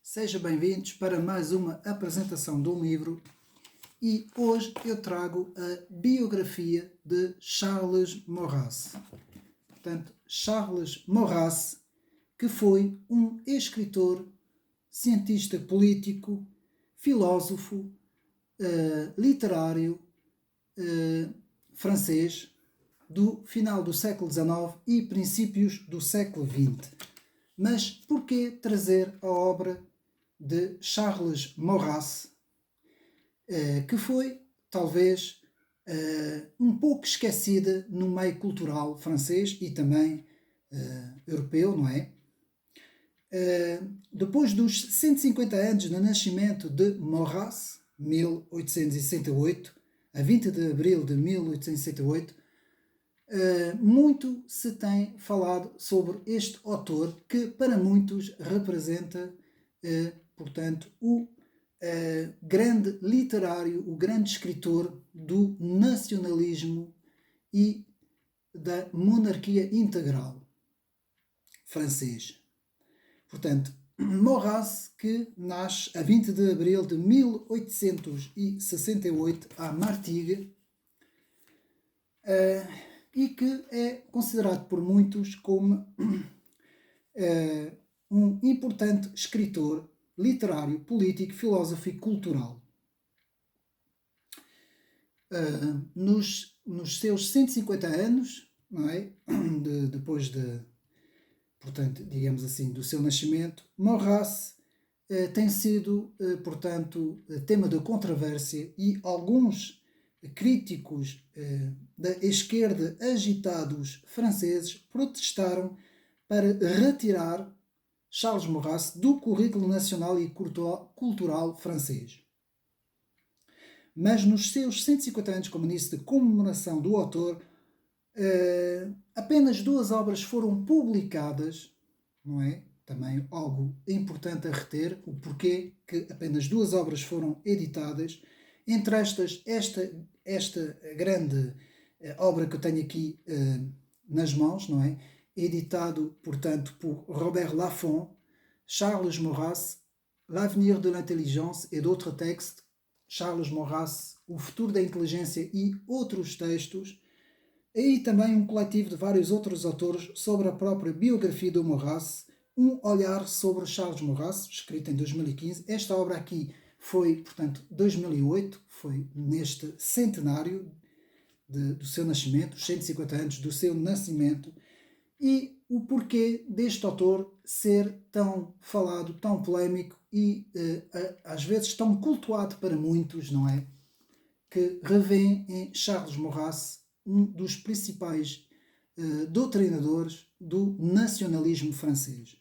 Sejam bem-vindos para mais uma apresentação de um livro e hoje eu trago a biografia de Charles Maurras. Portanto, Charles Maurras, que foi um escritor, cientista político, filósofo, literário francês do final do século XIX e princípios do século XX. Mas porquê trazer a obra de Charles Maurras, que foi, talvez, um pouco esquecida no meio cultural francês e também europeu, não é? Depois dos 150 anos do nascimento de Maurras, 1868, a 20 de abril de 1868, muito se tem falado sobre este autor que para muitos representa, portanto, o grande literário, o grande escritor do nacionalismo e da monarquia integral francês. Portanto, Maurras, que nasce a 20 de abril de 1868 a Martigues, e que é considerado por muitos como um importante escritor literário, político, filósofo e cultural. Nos seus 150 anos, não é? Depois portanto, digamos assim, do seu nascimento, Maurras tem sido, portanto, tema de controvérsia e alguns críticos da esquerda agitados franceses protestaram para retirar Charles Maurras do currículo nacional e cultural francês. Mas nos seus 150 anos, como disse, de comemoração do autor, apenas 2 obras foram publicadas, não é? Também algo importante a reter, o porquê que apenas 2 obras foram editadas. Entre estas, esta grande obra que eu tenho aqui nas mãos, não é? Editado, portanto, por Robert Laffont, Charles Maurras, L'avenir de l'intelligence et d'autres textes, Charles Maurras, O futuro da inteligência e outros textos, e também um coletivo de vários outros autores sobre a própria biografia do Maurras, Um olhar sobre Charles Maurras, escrito em 2015. Esta obra aqui foi, portanto, 2008, foi neste centenário do seu nascimento, os 150 anos do seu nascimento, e o porquê deste autor ser tão falado, tão polémico e às vezes tão cultuado para muitos, não é? Que revêem em Charles Maurras um dos principais doutrinadores do nacionalismo francês.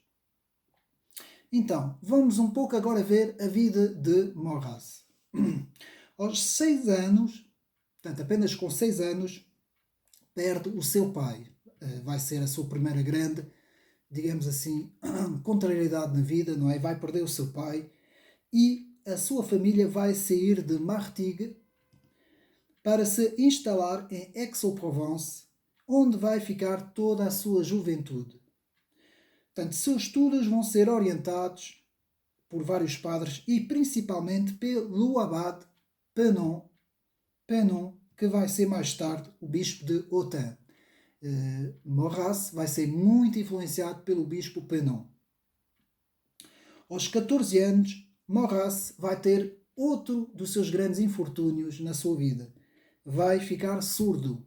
Então, vamos um pouco agora ver a vida de Maurras. Aos 6 anos, portanto, apenas com 6 anos, perde o seu pai. Vai ser a sua primeira grande, digamos assim, contrariedade na vida, não é? Vai perder o seu pai e a sua família vai sair de Martigues para se instalar em Aix-en-Provence, onde vai ficar toda a sua juventude. Portanto, seus estudos vão ser orientados por vários padres e principalmente pelo abade Penon, que vai ser mais tarde o bispo de Autun. Maurras vai ser muito influenciado pelo bispo Penon. Aos 14 anos, Maurras vai ter outro dos seus grandes infortúnios na sua vida. Vai ficar surdo.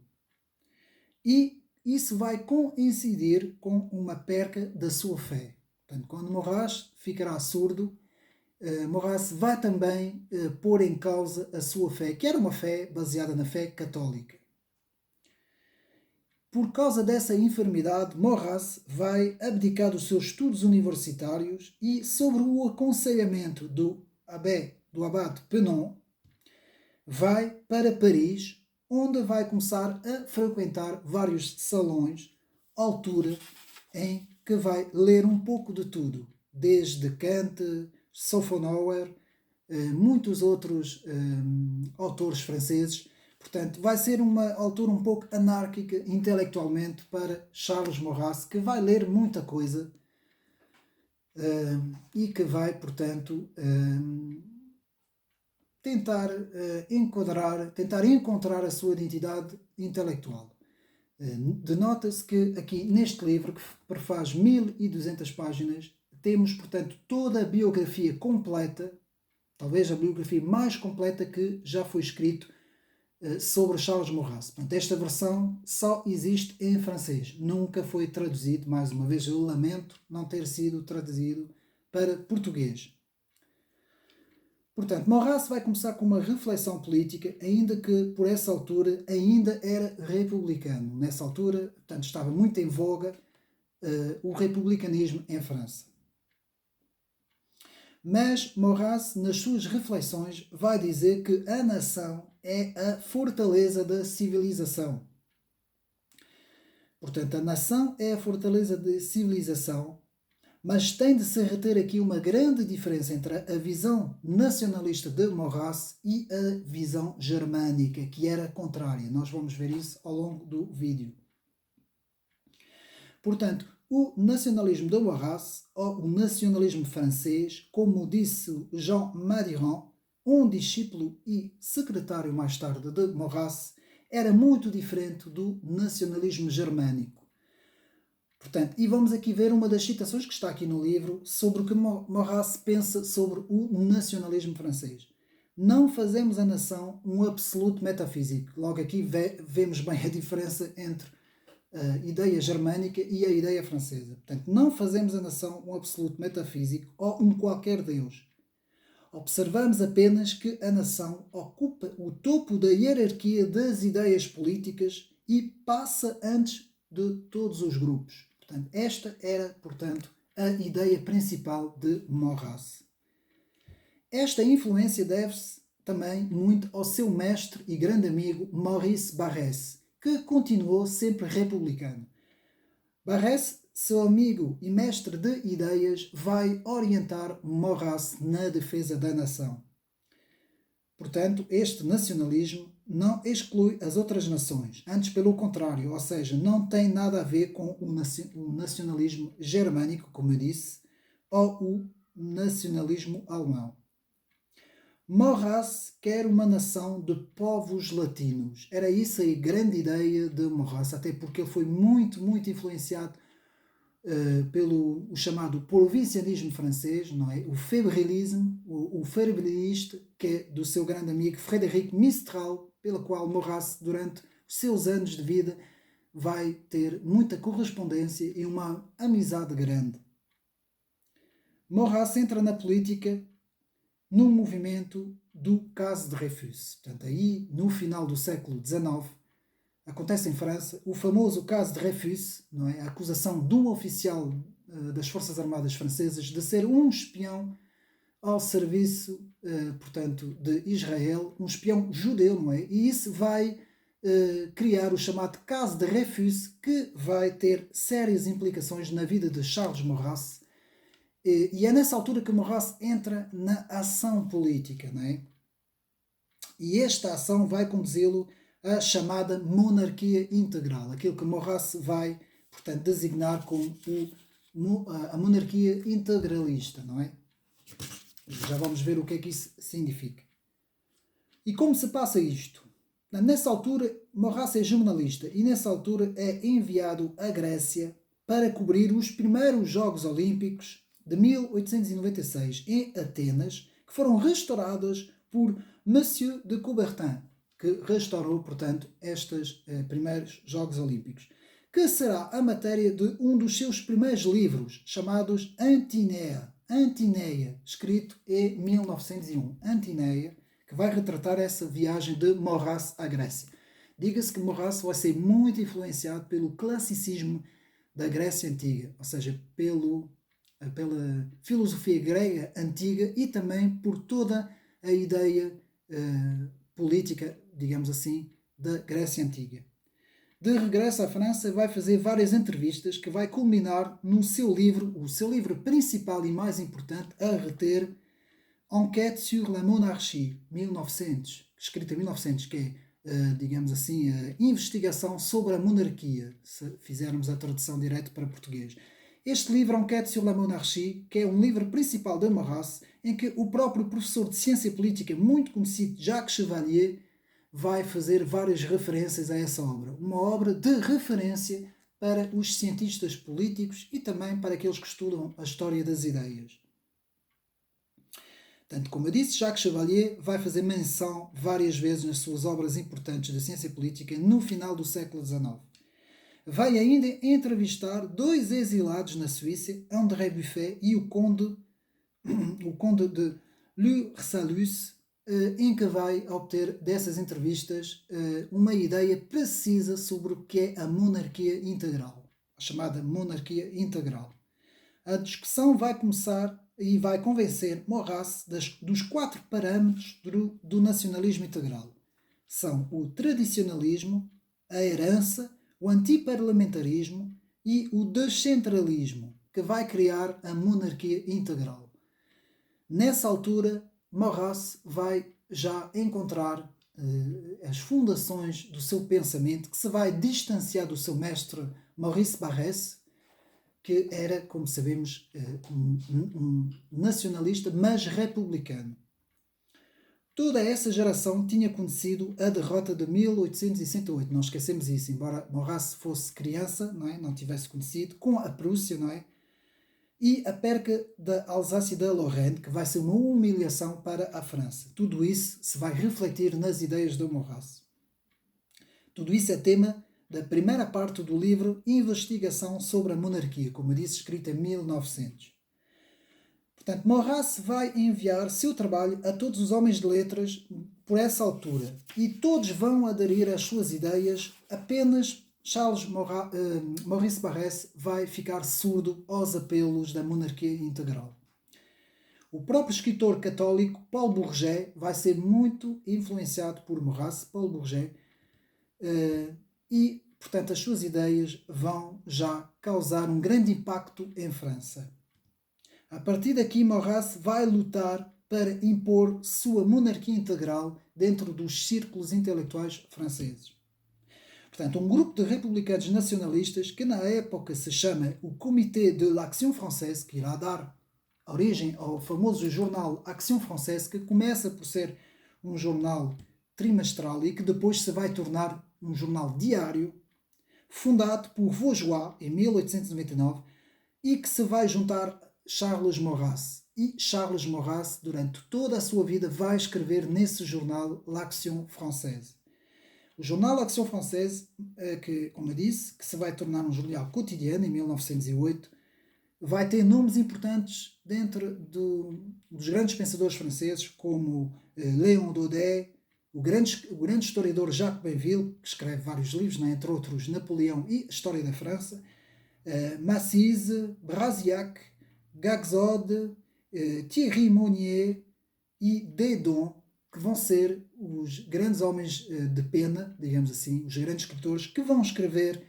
E isso vai coincidir com uma perca da sua fé. Portanto, quando Maurras ficará surdo, Maurras vai também pôr em causa a sua fé, que era uma fé baseada na fé católica. Por causa dessa enfermidade, Maurras vai abdicar dos seus estudos universitários e, sobre o aconselhamento do abade Penon, vai para Paris, onde vai começar a frequentar vários salões, altura em que vai ler um pouco de tudo, desde Kant, Schopenhauer, muitos outros autores franceses. Portanto, vai ser uma altura um pouco anárquica intelectualmente para Charles Maurras, que vai ler muita coisa e que vai, portanto, tentar tentar encontrar a sua identidade intelectual. Denota-se que aqui neste livro, que prefaz 1200 páginas, temos, portanto, toda a biografia completa, talvez a biografia mais completa que já foi escrito sobre Charles Maurras. Portanto, esta versão só existe em francês, nunca foi traduzido. Mais uma vez, eu lamento não ter sido traduzido para português. Portanto, Maurras vai começar com uma reflexão política, ainda que por essa altura ainda era republicano. Nessa altura, portanto, estava muito em voga o republicanismo em França. Mas Maurras, nas suas reflexões, vai dizer que a nação é a fortaleza da civilização. Portanto, a nação é a fortaleza da civilização, mas tem de se reter aqui uma grande diferença entre a visão nacionalista de Maurras e a visão germânica, que era contrária. Nós vamos ver isso ao longo do vídeo. Portanto, o nacionalismo de Maurras, ou o nacionalismo francês, como disse Jean Madiran, um discípulo e secretário mais tarde de Maurras, era muito diferente do nacionalismo germânico. Portanto, e vamos aqui ver uma das citações que está aqui no livro sobre o que Maurras pensa sobre o nacionalismo francês. Não fazemos a nação um absoluto metafísico. Logo aqui vemos bem a diferença entre a ideia germânica e a ideia francesa. Portanto, não fazemos a nação um absoluto metafísico ou um qualquer Deus. Observamos apenas que a nação ocupa o topo da hierarquia das ideias políticas e passa antes de todos os grupos. Portanto, esta era, portanto, a ideia principal de Maurras. Esta influência deve-se também muito ao seu mestre e grande amigo Maurice Barrès, que continuou sempre republicano. Barrès, seu amigo e mestre de ideias, vai orientar Maurras na defesa da nação. Portanto, este nacionalismo não exclui as outras nações, antes pelo contrário, ou seja, não tem nada a ver com o nacionalismo germânico, como eu disse, ou o nacionalismo alemão. Maurras quer uma nação de povos latinos. Era isso a grande ideia de Maurras, até porque ele foi muito influenciado pelo o chamado provincianismo francês, não é? O fébrilisme, o fébriliste, que é do seu grande amigo Frédéric Mistral, pela qual Maurras, durante os seus anos de vida, vai ter muita correspondência e uma amizade grande. Maurras entra na política no movimento do caso de Dreyfus. Portanto, aí, no final do século XIX, acontece em França o famoso caso de Dreyfus, não é? A acusação de um oficial das Forças Armadas Francesas de ser um espião ao serviço, portanto, de Israel, um espião judeu, não é? E isso vai criar o chamado caso de Dreyfus, que vai ter sérias implicações na vida de Charles Maurras. E é nessa altura que Maurras entra na ação política, não é? E esta ação vai conduzi-lo à chamada monarquia integral, aquilo que Maurras vai, portanto, designar como a monarquia integralista, não é? Já vamos ver o que é que isso significa. E como se passa isto? Nessa altura, Maurras é jornalista e nessa altura é enviado à Grécia para cobrir os primeiros Jogos Olímpicos de 1896 em Atenas, que foram restauradas por Monsieur de Coubertin, que restaurou, portanto, estes primeiros Jogos Olímpicos, que será a matéria de um dos seus primeiros livros, chamados Antineia, escrito em 1901. Antineia, que vai retratar essa viagem de Maurras à Grécia. Diga-se que Maurras vai ser muito influenciado pelo classicismo da Grécia Antiga, ou seja, pela filosofia grega antiga e também por toda a ideia política, digamos assim, da Grécia Antiga. De regresso à França, vai fazer várias entrevistas que vai culminar no seu livro, o seu livro principal e mais importante a reter, Enquête sur la monarchie, 1900, escrita em 1900, que é, digamos assim, a investigação sobre a monarquia, se fizermos a tradução direta para português. Este livro, Enquête sur la monarchie, que é um livro principal de Maurras, em que o próprio professor de ciência política muito conhecido, Jacques Chevalier, vai fazer várias referências a essa obra. Uma obra de referência para os cientistas políticos e também para aqueles que estudam a história das ideias. Portanto, como eu disse, Jacques Chevalier vai fazer menção várias vezes nas suas obras importantes de ciência política no final do século XIX. Vai ainda entrevistar dois exilados na Suíça, André Buffet e o conde de Lure-Salus, em que vai obter dessas entrevistas uma ideia precisa sobre o que é a monarquia integral, a chamada monarquia integral. A discussão vai começar e vai convencer Maurras dos 4 parâmetros do nacionalismo integral. São o tradicionalismo, a herança, o antiparlamentarismo e o descentralismo, que vai criar a monarquia integral. Nessa altura, Maurras vai já encontrar as fundações do seu pensamento, que se vai distanciar do seu mestre Maurice Barrès, que era, como sabemos, um nacionalista, mas republicano. Toda essa geração tinha conhecido a derrota de 1868. Não esquecemos isso, embora Maurras fosse criança, não tivesse conhecido, com a Prússia, e a perca da Alsácia e da Lorraine, que vai ser uma humilhação para a França. Tudo isso se vai refletir nas ideias de Maurras. Tudo isso é tema da primeira parte do livro Investigação sobre a Monarquia, como eu disse, escrito em 1900. Portanto, Maurras vai enviar seu trabalho a todos os homens de letras por essa altura e todos vão aderir às suas ideias, apenas Maurice Barrès vai ficar surdo aos apelos da monarquia integral. O próprio escritor católico Paul Bourget vai ser muito influenciado por Maurras, Paul Bourget, e, portanto, as suas ideias vão já causar um grande impacto em França. A partir daqui, Maurras vai lutar para impor sua monarquia integral dentro dos círculos intelectuais franceses. Portanto, um grupo de republicanos nacionalistas, que na época se chama o Comité de l'Action Française, que irá dar origem ao famoso jornal Action Française, que começa por ser um jornal trimestral e que depois se vai tornar um jornal diário, fundado por Vaugeois em 1899 e que se vai juntar a Charles Maurras. E Charles Maurras, durante toda a sua vida, vai escrever nesse jornal l'Action Française. O jornal Action Française, que, como eu disse, que se vai tornar um jornal cotidiano em 1908, vai ter nomes importantes dentro dos grandes pensadores franceses, como Léon Daudet, o grande historiador Jacques Bainville, que escreve vários livros, entre outros Napoleão e a História da França, Massise, Brasiac, Gagzod, Thierry Monnier e Dedon, que vão ser os grandes homens de pena, digamos assim, os grandes escritores, que vão escrever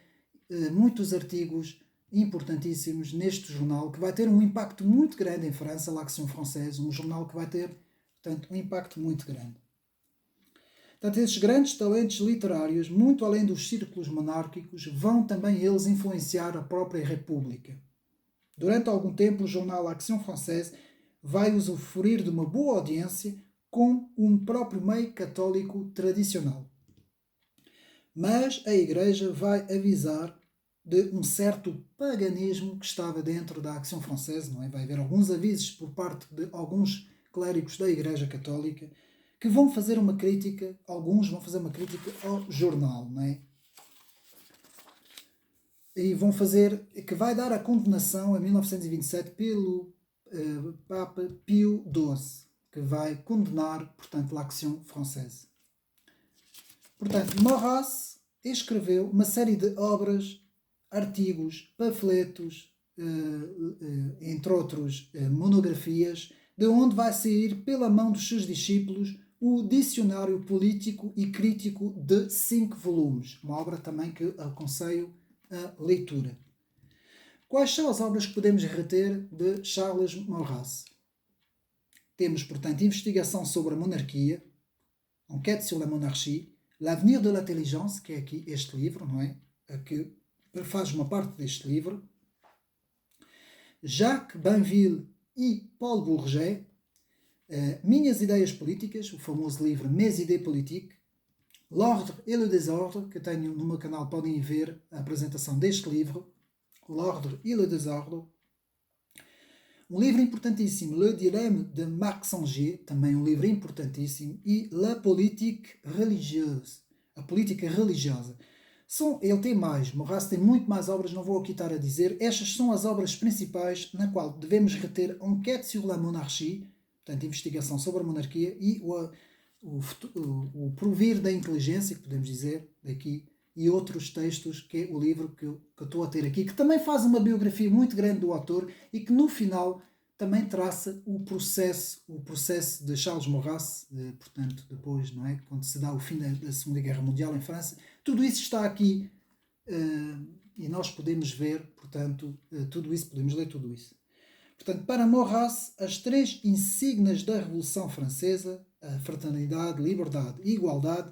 muitos artigos importantíssimos neste jornal, que vai ter um impacto muito grande em França, l'Action Française, um jornal que vai ter, portanto, um impacto muito grande. Portanto, esses grandes talentos literários, muito além dos círculos monárquicos, vão também eles influenciar a própria República. Durante algum tempo, o jornal Action Française vai usufruir de uma boa audiência com um próprio meio católico tradicional. Mas a Igreja vai avisar de um certo paganismo que estava dentro da Action Française, Vai haver alguns avisos por parte de alguns clérigos da Igreja Católica que vão fazer uma crítica, alguns vão fazer uma crítica ao jornal, E vão fazer, que vai dar a condenação em 1927 pelo Papa Pio XII, que vai condenar, portanto, l'Action Française. Portanto, Maurras escreveu uma série de obras, artigos, panfletos, entre outros monografias, de onde vai sair pela mão dos seus discípulos o Dicionário Político e Crítico de 5 volumes, uma obra também que aconselho a leitura. Quais são as obras que podemos reter de Charles Maurras? Temos, portanto, Investigação sobre a Monarquia, Enquête sur la Monarchie, L'avenir de l'intelligence, que é aqui este livro, que faz uma parte deste livro. Jacques Banville e Paul Bourget, Minhas Ideias Políticas, o famoso livro Mes Idées Politiques, L'Ordre et le Désordre, que tenho no meu canal, podem ver a apresentação deste livro, L'Ordre et le Désordre. Um livro importantíssimo, Le Dilemme de Marc Sangier, também um livro importantíssimo, e La Politique Religieuse, a política religiosa. Ele tem mais, Maurras tem muito mais obras, não vou aqui estar a dizer. Estas são as obras principais na qual devemos reter Enquête sur la monarchie, portanto, investigação sobre a monarquia, e o Provir da Inteligência, que podemos dizer daqui, e outros textos, que é o livro que eu estou a ter aqui, que também faz uma biografia muito grande do autor e que no final também traça o processo de Charles Maurras, portanto, depois, não é? Quando se dá o fim da Segunda Guerra Mundial em França. Tudo isso está aqui e nós podemos ver, portanto, tudo isso, podemos ler tudo isso. Portanto, para Maurras, as três insígnias da Revolução Francesa, a fraternidade, liberdade e igualdade,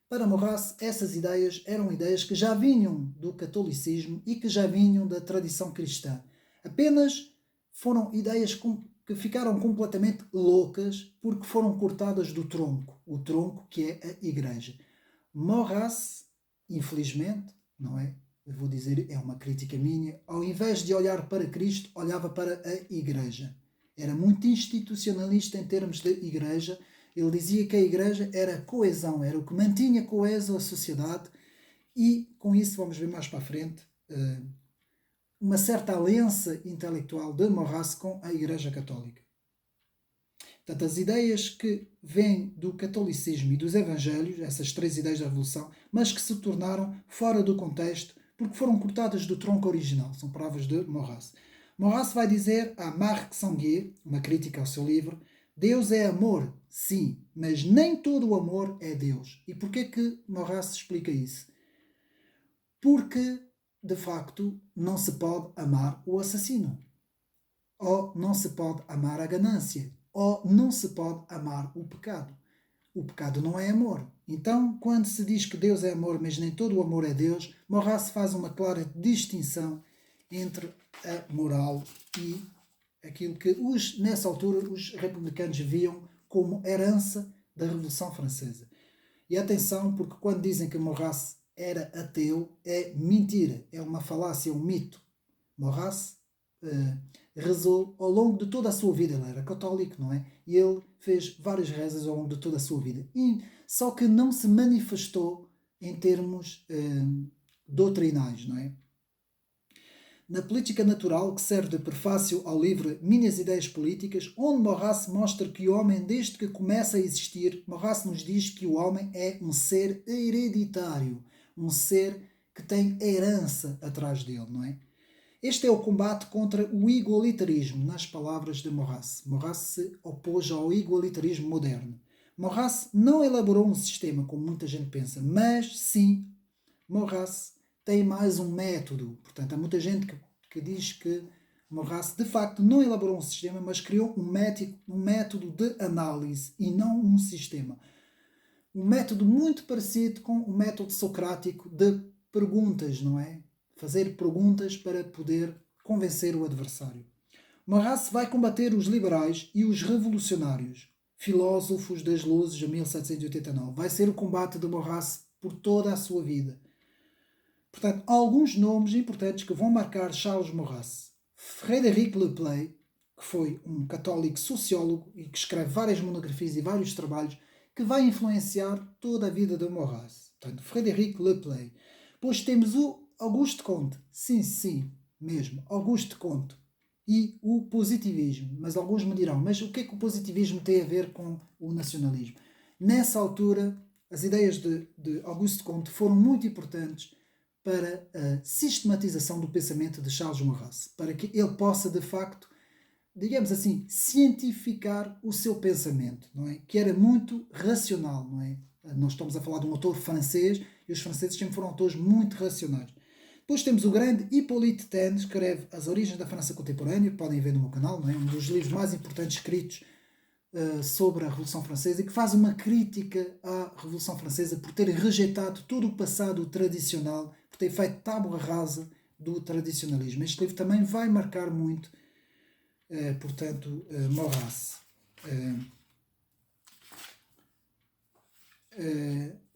para Maurras, essas ideias eram ideias que já vinham do catolicismo e que já vinham da tradição cristã. Apenas foram ideias que ficaram completamente loucas porque foram cortadas do tronco, o tronco que é a Igreja. Maurras, infelizmente, não é? Eu vou dizer, é uma crítica minha, ao invés de olhar para Cristo, olhava para a Igreja. Era muito institucionalista em termos de Igreja. Ele dizia que a Igreja era a coesão, era o que mantinha coesa a sociedade, e com isso vamos ver mais para a frente uma certa aliança intelectual de Maurras com a Igreja Católica. Portanto, as ideias que vêm do catolicismo e dos evangelhos, essas três ideias da Revolução, mas que se tornaram fora do contexto porque foram cortadas do tronco original, são palavras de Maurras. Maurras vai dizer a Marc Sangier, uma crítica ao seu livro, Deus é amor, sim, mas nem todo o amor é Deus. E porquê que Maurras explica isso? Porque, de facto, não se pode amar o assassino. Ou não se pode amar a ganância. Ou não se pode amar o pecado. O pecado não é amor. Então, quando se diz que Deus é amor, mas nem todo o amor é Deus, Maurras faz uma clara distinção entre a moral e aquilo que nessa altura os republicanos viam como herança da Revolução Francesa. E atenção, porque quando dizem que Maurras era ateu, é mentira, é uma falácia, é um mito. Maurras rezou ao longo de toda a sua vida, ele era católico, não é? E ele fez várias rezas ao longo de toda a sua vida. Só que não se manifestou em termos doutrinais, não é? Na Política Natural, que serve de prefácio ao livro Minhas Ideias Políticas, onde Maurras mostra que o homem, desde que começa a existir, Maurras nos diz que o homem é um ser hereditário, um ser que tem herança atrás dele, não é? Este é o combate contra o igualitarismo, nas palavras de Maurras. Maurras se opôs ao igualitarismo moderno. Maurras não elaborou um sistema, como muita gente pensa, mas sim, Maurras tem mais um método. Portanto, há muita gente que diz que Maurras, de facto, não elaborou um sistema, mas criou um método de análise e não um sistema. Um método muito parecido com o método socrático de perguntas, não é? Fazer perguntas para poder convencer o adversário. Maurras vai combater os liberais e os revolucionários, filósofos das luzes de 1789. Vai ser o combate de Maurras por toda a sua vida. Portanto, há alguns nomes importantes que vão marcar Charles Maurras. Frédéric Leplay, que foi um católico sociólogo e que escreve várias monografias e vários trabalhos que vai influenciar toda a vida de Maurras. Portanto, Frédéric Leplay. Depois temos o Auguste Comte. Sim, mesmo. Auguste Comte. E o positivismo. Mas alguns me dirão, mas o que é que o positivismo tem a ver com o nacionalismo? Nessa altura, as ideias de Auguste Comte foram muito importantes para a sistematização do pensamento de Charles Maurras, para que ele possa, de facto, digamos assim, cientificar o seu pensamento, não é? Que era muito racional, não é? Nós estamos a falar de um autor francês e os franceses sempre foram autores muito racionais. Depois temos o grande Hippolyte Taine, que escreve As Origens da França Contemporânea, que podem ver no meu canal, não é? Um dos livros mais importantes escritos sobre a Revolução Francesa, e que faz uma crítica à Revolução Francesa por ter rejeitado todo o passado tradicional, por ter feito tábua rasa do tradicionalismo. Este livro também vai marcar muito portanto, Maurras.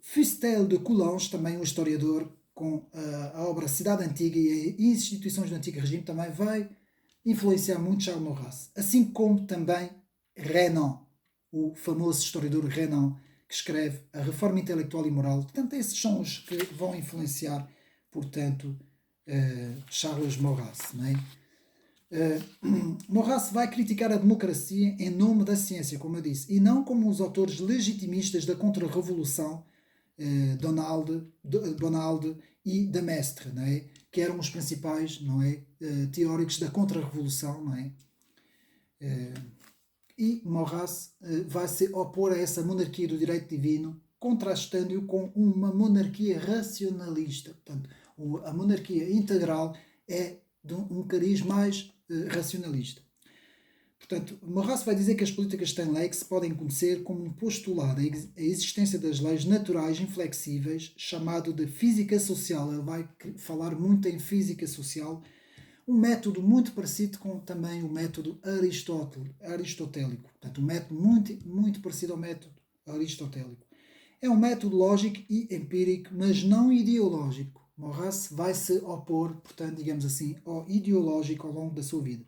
Fustel de Coulanges, também um historiador, com a obra Cidade Antiga e as instituições do Antigo Regime, também vai influenciar muito Charles Maurras. Assim como também Renan, o famoso historiador Renan, que escreve A Reforma Intelectual e Moral. Portanto, esses são os que vão influenciar, portanto, Charles Maurras. Não é? Maurras vai criticar a democracia em nome da ciência, como eu disse, e não como os autores legitimistas da contra-revolução, Bonald e de Maistre, não é? Que eram os principais, não é? Teóricos da contra-revolução, não é? E Maurras vai se opor a essa monarquia do direito divino, contrastando-o com uma monarquia racionalista. Portanto, a monarquia integral é de um cariz mais racionalista. Portanto, Maurras vai dizer que as políticas Steinleck se podem conhecer como um postulado, a existência das leis naturais inflexíveis, chamado de física social. Ele vai falar muito em física social, um método muito parecido com também o método aristotélico. Portanto, um método muito parecido ao método aristotélico. É um método lógico e empírico, mas não ideológico. Maurras vai se opor, portanto, digamos assim, ao ideológico ao longo da sua vida.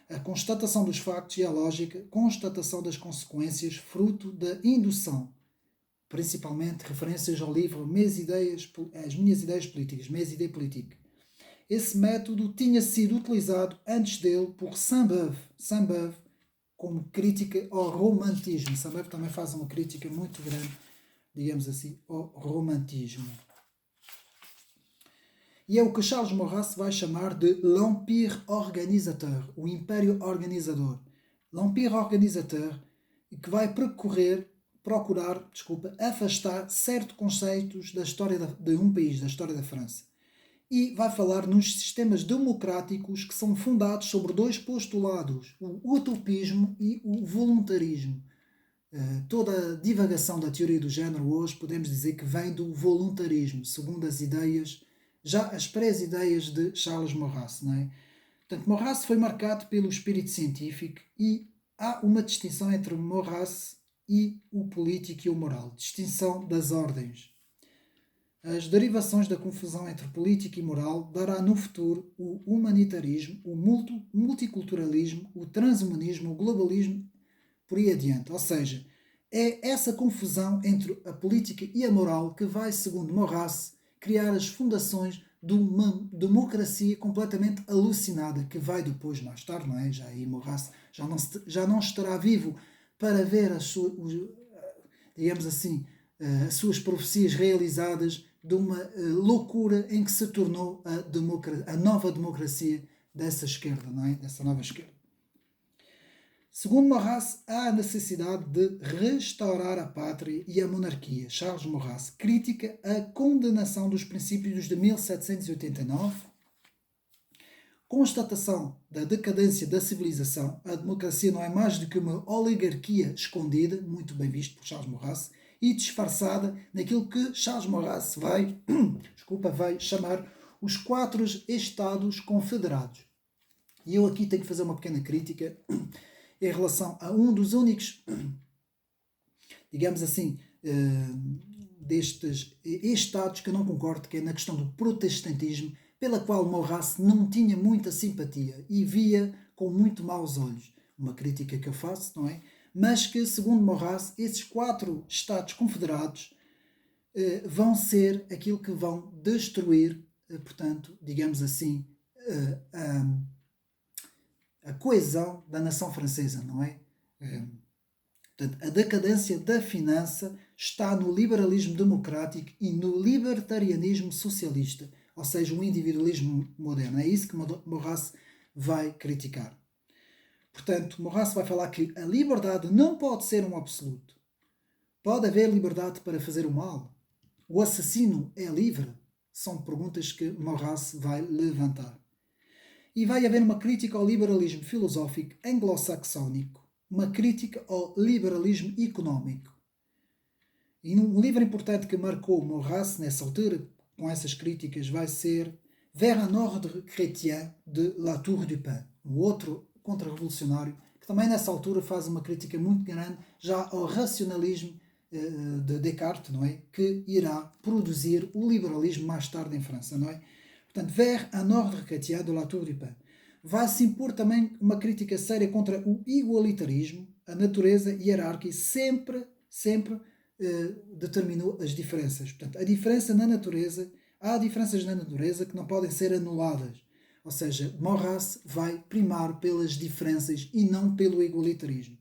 A constatação dos factos e a lógica, constatação das consequências, fruto da indução. Principalmente referências ao livro As Minhas Ideias Políticas, Mes idées politiques. Esse método tinha sido utilizado antes dele por Sainte-Beuve como crítica ao romantismo. Sainte-Beuve também faz uma crítica muito grande, digamos assim, ao romantismo. E é o que Charles Maurras vai chamar de l'Empire organisateur, o Império Organizador. L'Empire organisateur, que vai procurar afastar certos conceitos da história de um país, da história da França. E vai falar nos sistemas democráticos que são fundados sobre dois postulados, o utopismo e o voluntarismo. Toda a divagação da teoria do género hoje podemos dizer que vem do voluntarismo, segundo as ideias, já as pré-ideias de Charles Maurras. Não é? Portanto, Maurras foi marcado pelo espírito científico e há uma distinção entre Maurras e o político e o moral, distinção das ordens. As derivações da confusão entre política e moral dará no futuro o humanitarismo, o multiculturalismo, o transhumanismo, o globalismo, por aí adiante. Ou seja, é essa confusão entre a política e a moral que vai, segundo Maurras, criar as fundações de uma democracia completamente alucinada, que vai depois, mais tarde, não é? Já aí Maurras já não estará vivo para ver digamos assim, as suas profecias realizadas de uma loucura em que se tornou a nova democracia dessa esquerda, não é? Dessa nova esquerda. Segundo Maurras, há a necessidade de restaurar a pátria e a monarquia. Charles Maurras critica a condenação dos princípios de 1789, constatação da decadência da civilização. A democracia não é mais do que uma oligarquia escondida, muito bem visto por Charles Maurras, e disfarçada naquilo que Charles Maurras vai chamar os 4 Estados Confederados. E eu aqui tenho que fazer uma pequena crítica em relação a um dos únicos, digamos assim, destes estados que eu não concordo, que é na questão do protestantismo, pela qual Maurras não tinha muita simpatia e via com muito maus olhos. Uma crítica que eu faço, não é? Mas que, segundo Maurras, esses 4 Estados Confederados vão ser aquilo que vão destruir, portanto, digamos assim, a coesão da nação francesa, não é? Portanto, a decadência da finança está no liberalismo democrático e no libertarianismo socialista, ou seja, o individualismo moderno. É isso que Maurras vai criticar. Portanto, Maurras vai falar que a liberdade não pode ser um absoluto. Pode haver liberdade para fazer o mal? O assassino é livre? São perguntas que Maurras vai levantar. E vai haver uma crítica ao liberalismo filosófico anglo-saxónico, uma crítica ao liberalismo económico. E um livro importante que marcou Maurras nessa altura, com essas críticas, vai ser Vers un ordre chrétien de Latour du Pin, um outro contra-revolucionário, que também nessa altura faz uma crítica muito grande já ao racionalismo de Descartes, não é? Que irá produzir o liberalismo mais tarde em França, não é? Portanto, vers un ordre chrétien de la Tour du Pin. Vai-se impor também uma crítica séria contra o igualitarismo, a natureza hierárquica sempre determinou as diferenças. Portanto, há diferenças na natureza que não podem ser anuladas. Ou seja, Maurras vai primar pelas diferenças e não pelo igualitarismo.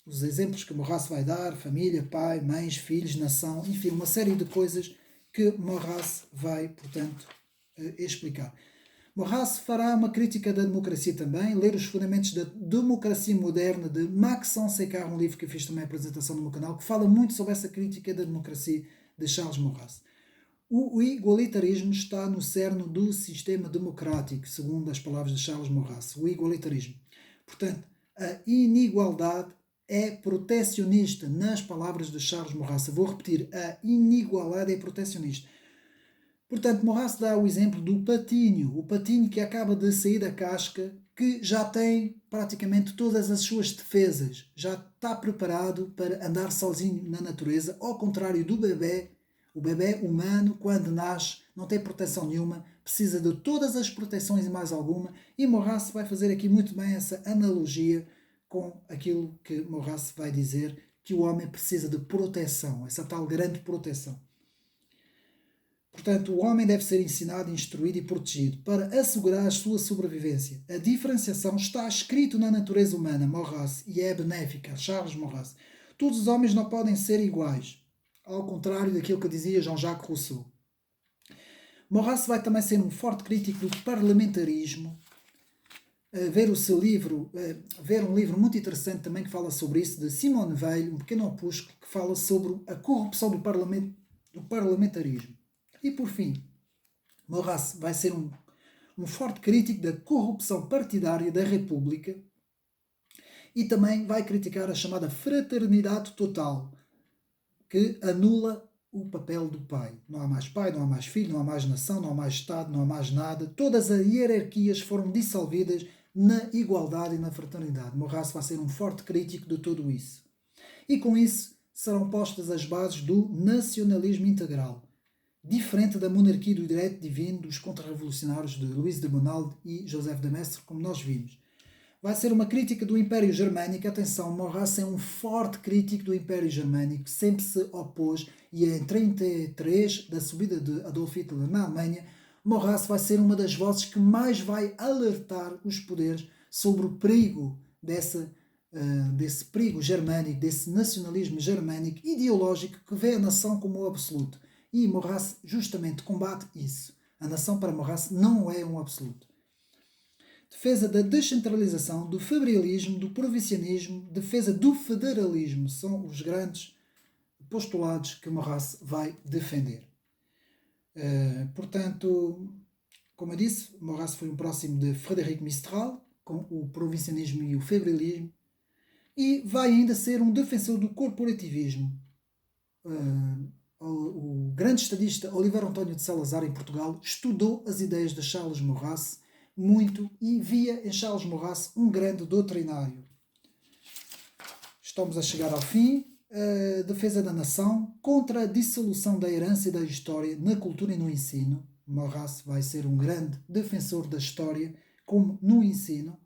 Os exemplos que Maurras vai dar, família, pai, mães, filhos, nação, enfim, uma série de coisas que Maurras vai, portanto, explicar. Maurras fará uma crítica da democracia também, ler os fundamentos da democracia moderna de Maxence Sécard, um livro que eu fiz também a apresentação no meu canal, que fala muito sobre essa crítica da democracia de Charles Maurras. O igualitarismo está no cerne do sistema democrático, segundo as palavras de Charles Maurras. O igualitarismo. Portanto, a inigualdade é protecionista, nas palavras de Charles Maurras. Eu vou repetir, a inigualdade é protecionista. Portanto, Maurras dá o exemplo do patinho, o patinho que acaba de sair da casca, que já tem praticamente todas as suas defesas, já está preparado para andar sozinho na natureza, ao contrário do bebê. O bebê humano, quando nasce, não tem proteção nenhuma, precisa de todas as proteções e mais alguma, e Maurras vai fazer aqui muito bem essa analogia com aquilo que Maurras vai dizer, que o homem precisa de proteção, essa tal grande proteção. Portanto, o homem deve ser ensinado, instruído e protegido para assegurar a sua sobrevivência. A diferenciação está escrito na natureza humana, Maurras, e é benéfica, Charles Maurras. Todos os homens não podem ser iguais, ao contrário daquilo que dizia Jean-Jacques Rousseau. Maurras vai também ser um forte crítico do parlamentarismo. Ver o seu livro, ver um livro muito interessante também que fala sobre isso, de Simone Weil, um pequeno opúsculo que fala sobre a corrupção do parlamentarismo. E por fim, Maurras vai ser um forte crítico da corrupção partidária da República e também vai criticar a chamada fraternidade total, que anula o papel do pai. Não há mais pai, não há mais filho, não há mais nação, não há mais Estado, não há mais nada. Todas as hierarquias foram dissolvidas na igualdade e na fraternidade. Maurras vai ser um forte crítico de tudo isso. E com isso serão postas as bases do nacionalismo integral, diferente da monarquia do direito divino dos contra-revolucionários de Luís de Bonald e Joseph de Maistre, como nós vimos. Vai ser uma crítica do Império Germânico. Atenção, Maurras é um forte crítico do Império Germânico, sempre se opôs, e em 1933, da subida de Adolf Hitler na Alemanha, Maurras vai ser uma das vozes que mais vai alertar os poderes sobre o perigo desse perigo germânico, desse nacionalismo germânico ideológico que vê a nação como o absoluto. E Maurras justamente combate isso. A nação para Maurras não é um absoluto. Defesa da descentralização, do federalismo, do provincianismo, defesa do federalismo são os grandes postulados que Maurras vai defender. Portanto, como eu disse, Maurras foi um próximo de Frédéric Mistral, com o provincianismo e o federalismo, e vai ainda ser um defensor do corporativismo. O grande estadista Oliveira António de Salazar, em Portugal, estudou as ideias de Charles Maurras muito e via em Charles Maurras um grande doutrinário. Estamos a chegar ao fim. Defesa da nação contra a dissolução da herança e da história na cultura e no ensino. Maurras vai ser um grande defensor da história, como no ensino.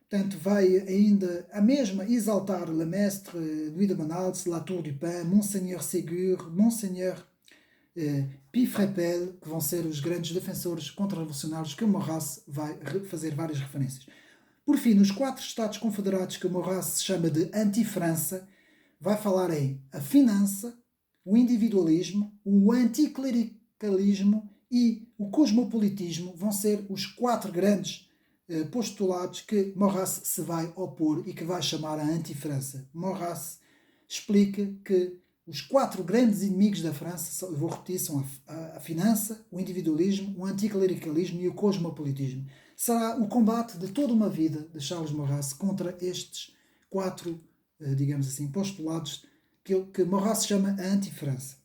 Portanto, vai ainda a mesma exaltar Le Maistre, Louis de Bonald, La Tour du Pin, Monseigneur Ségur, Monseigneur Pifrepel, que vão ser os grandes defensores contra-revolucionários que Maurras vai fazer várias referências. Por fim, nos 4 Estados Confederados que Maurras chama de anti-França, vai falar em a finança, o individualismo, o anticlericalismo e o cosmopolitismo. Vão ser os 4 grandes postulados que Maurras se vai opor e que vai chamar a anti-França. Maurras explica que os 4 grandes inimigos da França, eu vou repetir, são a finança, o individualismo, o anticlericalismo e o cosmopolitismo. Será o combate de toda uma vida de Charles Maurras contra estes 4, digamos assim, postulados que Maurras chama a anti-França.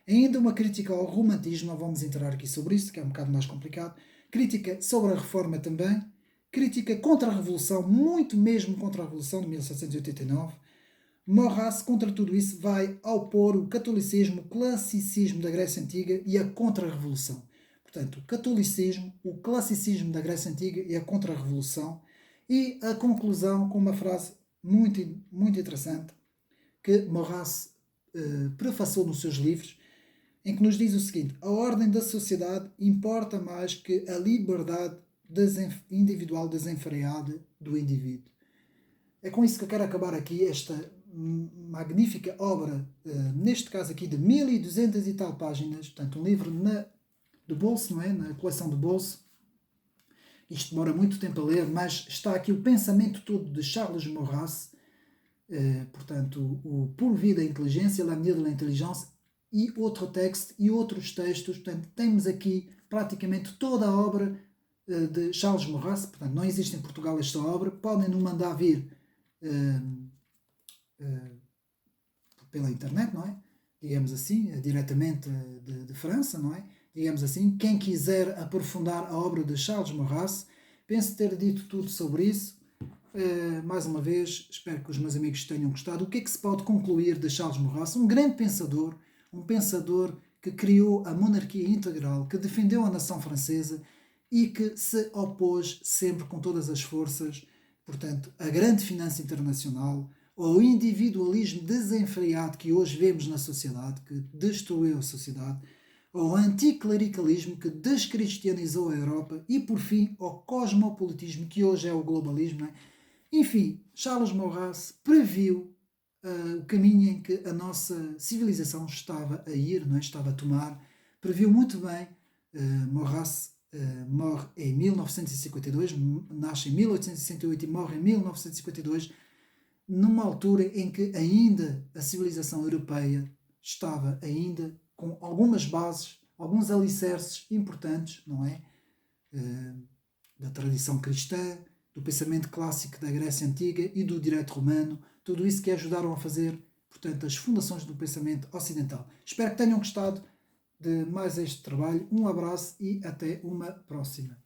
Ainda uma crítica ao romantismo, não vamos entrar aqui sobre isso, que é um bocado mais complicado. Crítica sobre a reforma também, crítica contra a Revolução, muito mesmo contra a Revolução de 1789. Maurras, contra tudo isso, vai opor o catolicismo, o classicismo da Grécia Antiga e a contra-revolução. Portanto, o catolicismo, o classicismo da Grécia Antiga e a contra-revolução. E a conclusão com uma frase muito, muito interessante que Maurras prefaciou nos seus livros, em que nos diz o seguinte: a ordem da sociedade importa mais que a liberdade individual desenfreada do indivíduo. É com isso que eu quero acabar aqui esta magnífica obra, neste caso aqui de 1200 e tal páginas, portanto um livro de bolso, não é? Na coleção de bolso. Isto demora muito tempo a ler, mas está aqui o pensamento todo de Charles Maurras, portanto o Por Vida e Inteligência, L'avenir de l'intelligence, e outro texto e outros textos. Portanto, temos aqui praticamente toda a obra de Charles Maurras. Portanto, não existe em Portugal esta obra. Podem nos mandar vir pela internet, não é? Digamos assim, diretamente de França, não é? Digamos assim, quem quiser aprofundar a obra de Charles Maurras, penso ter dito tudo sobre isso. Mais uma vez, espero que os meus amigos tenham gostado. O que é que se pode concluir de Charles Maurras? Um grande pensador, um pensador que criou a monarquia integral, que defendeu a nação francesa e que se opôs sempre com todas as forças, portanto, à grande finança internacional, ao individualismo desenfreado que hoje vemos na sociedade, que destruiu a sociedade, ao anticlericalismo que descristianizou a Europa e, por fim, ao cosmopolitismo que hoje é o globalismo. Não é? Enfim, Charles Maurras previu o caminho em que a nossa civilização estava a ir, não é? Estava a tomar. Previu muito bem. Maurras morre em 1952, nasce em 1868 e morre em 1952, numa altura em que ainda a civilização europeia estava ainda com algumas bases, alguns alicerces importantes, não é? Da tradição cristã, do pensamento clássico da Grécia Antiga e do direito romano, tudo isso que ajudaram a fazer, portanto, as fundações do pensamento ocidental. Espero que tenham gostado de mais este trabalho. Um abraço e até uma próxima.